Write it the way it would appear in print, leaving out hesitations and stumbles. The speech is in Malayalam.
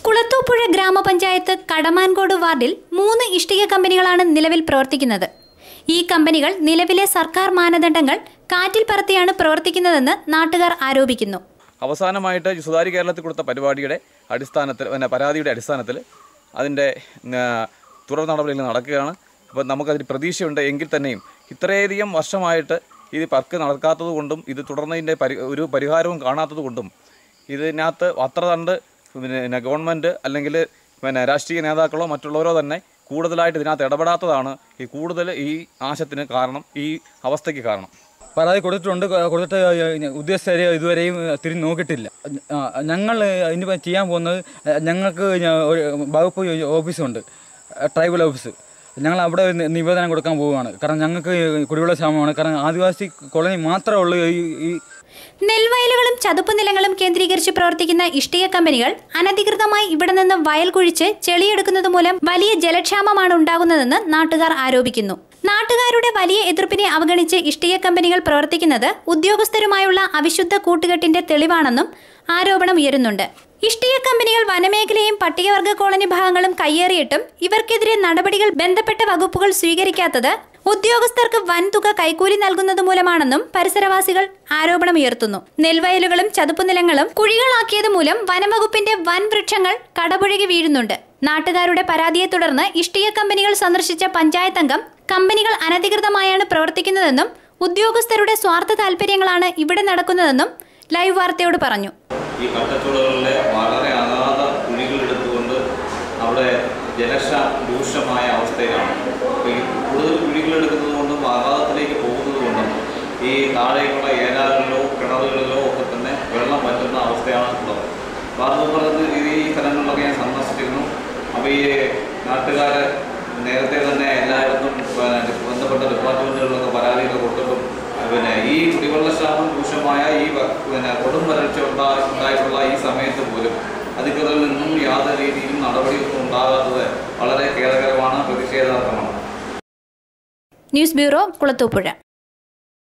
കുളത്തൂപ്പുഴ ഗ്രാമപഞ്ചായത്ത് കടമാൻകോട് വാർഡിൽ 3 ഇഷ്ടിക കമ്പനികളാണ് നിലവിൽ പ്രവർത്തിക്കുന്നത്. ഈ കമ്പനികൾ നിലവിലെ സർക്കാർ മാനദണ്ഡങ്ങൾ കാറ്റിൽ പറത്തിയാണ് പ്രവർത്തിക്കുന്നതെന്ന് നാട്ടുകാർ ആരോപിക്കുന്നു. അവസാനമായിട്ട് സുതാര്യ കേരളത്തിൽ കൊടുത്ത പരിപാടിയുടെ അടിസ്ഥാനത്തിൽ പരാതിയുടെ അടിസ്ഥാനത്തിൽ അതിൻ്റെ തുടർ നടപടികൾ നടക്കുകയാണ്. അപ്പോൾ നമുക്കതിന് പ്രതീക്ഷയുണ്ട്. എങ്കിൽ തന്നെയും ഇത്രയധികം വർഷമായിട്ട് ഇത് വർക്ക് നടക്കാത്തത് കൊണ്ടും ഇത് തുടർന്നതിൻ്റെ ഒരു പരിഹാരവും കാണാത്തത് കൊണ്ടും ഇതിനകത്ത് അത്ര കണ്ട് ഗവൺമെൻറ് അല്ലെങ്കിൽ രാഷ്ട്രീയ നേതാക്കളോ മറ്റുള്ളവരോ തന്നെ കൂടുതലായിട്ട് ഇതിനകത്ത് ഇടപെടാത്തതാണ് ഈ നാശത്തിന് കാരണം, ഈ അവസ്ഥയ്ക്ക് കാരണം. പരാതി കൊടുത്തിട്ട് ഉദ്യോഗസ്ഥരെ ഇതുവരെയും തിരിഞ്ഞ് നോക്കിയിട്ടില്ല. ഞങ്ങൾ ഇനി ചെയ്യാൻ പോകുന്നത്, ഞങ്ങൾക്ക് വകുപ്പ് ഓഫീസുണ്ട്, ട്രൈബൽ ഓഫീസ്. ഞങ്ങൾ അവിടെ നിവേദനം കൊടുക്കാൻ പോവുകയാണ്. കാരണം ഞങ്ങൾക്ക് കുടിവെള്ള ക്ഷാമമാണ്. കാരണം ആദിവാസി കോളനി മാത്രമേ ഉള്ളൂ. ഈ നെൽവയലുകളും ചതുപ്പ് നിലങ്ങളും കേന്ദ്രീകരിച്ച് പ്രവർത്തിക്കുന്ന ഇഷ്ടിക കമ്പനികൾ അനധികൃതമായി ഇവിടെ നിന്ന് വയൽ കുഴിച്ച് ചെളിയെടുക്കുന്നത് മൂലം വലിയ ജലക്ഷാമമാണ് ഉണ്ടാകുന്നതെന്ന് നാട്ടുകാർ ആരോപിക്കുന്നു. നാട്ടുകാരുടെ വലിയ എതിർപ്പിനെ അവഗണിച്ച് ഇഷ്ടിക കമ്പനികൾ പ്രവർത്തിക്കുന്നത് ഉദ്യോഗസ്ഥരുമായുള്ള അവിശുദ്ധ കൂട്ടുകെട്ടിന്റെ തെളിവാണെന്നും ആരോപണം ഉയരുന്നുണ്ട്. ഇഷ്ടിക കമ്പനികൾ വനമേഖലയും പട്ടികവർഗ കോളനി ഭാഗങ്ങളും കയ്യേറിയിട്ടും ഇവർക്കെതിരെ നടപടികൾ ബന്ധപ്പെട്ട വകുപ്പുകൾ സ്വീകരിക്കാത്തത് ഉദ്യോഗസ്ഥർക്ക് വൻതുക കൈക്കൂലി നൽകുന്നത് മൂലമാണെന്നും പരിസരവാസികൾ ആരോപണമുയർത്തുന്നു. നെൽവയലുകളും ചതുപ്പുനിലങ്ങളും കുഴികളാക്കിയത് മൂലം വനംവകുപ്പിന്റെ വൻ വൃക്ഷങ്ങൾ കടപുഴകി വീഴുന്നുണ്ട്. നാട്ടുകാരുടെ പരാതിയെ തുടർന്ന് ഇഷ്ടിക കമ്പനികൾ സന്ദർശിച്ച പഞ്ചായത്ത് അംഗം കമ്പനികൾ അനധികൃതമായാണ് പ്രവർത്തിക്കുന്നതെന്നും ഉദ്യോഗസ്ഥരുടെ സ്വാർത്ഥ താൽപര്യങ്ങളാണ് ഇവിടെ നടക്കുന്നതെന്നും ലൈവ് വാർത്തയോട് പറഞ്ഞു. ഈ കട്ടച്ചുളകളിലെ വളരെ അഗാധ കുഴികളെടുത്തുകൊണ്ട് അവിടെ രൂക്ഷമായ അവസ്ഥയിലാണ്. ഈ കൂടുതൽ കുഴികളെടുക്കുന്നത് കൊണ്ടും അഗാധത്തിലേക്ക് പോകുന്നത് കൊണ്ടും ഈ താഴേക്കുള്ള ഏലാകളിലോ കിണറുകളിലോ ഒക്കെ തന്നെ വെള്ളം പറ്റുന്ന അവസ്ഥയാണ് ഉള്ളത്. അപ്പോൾ അത് പറഞ്ഞത് ഈ സ്ഥലങ്ങളിലൊക്കെ ഞാൻ സന്ദർശിച്ചിരുന്നു. അപ്പോൾ ഈ നാട്ടുകാർ നേരത്തെ തന്നെ എല്ലായിടത്തും ബന്ധപ്പെട്ട ഡിപ്പാർട്ട്മെൻറ്റുകളിലൊക്കെ പരാതികൾ കൊടുത്തിട്ടും ഈ കുടിവെള്ളക്ഷാമം രൂക്ഷമായ ഈ കൊടും വരൾച്ച ഉണ്ടായിട്ടുള്ള ഈ സമയത്ത് പോലും അധികൃതരിൽ നിന്നും യാതൊരു രീതിയിലും നടപടിയൊന്നും ഉണ്ടാകാത്തത് വളരെ ഖേദകരമാണ്, പ്രതിഷേധാർഹമാണ്. News bureau, Kulathupuzha.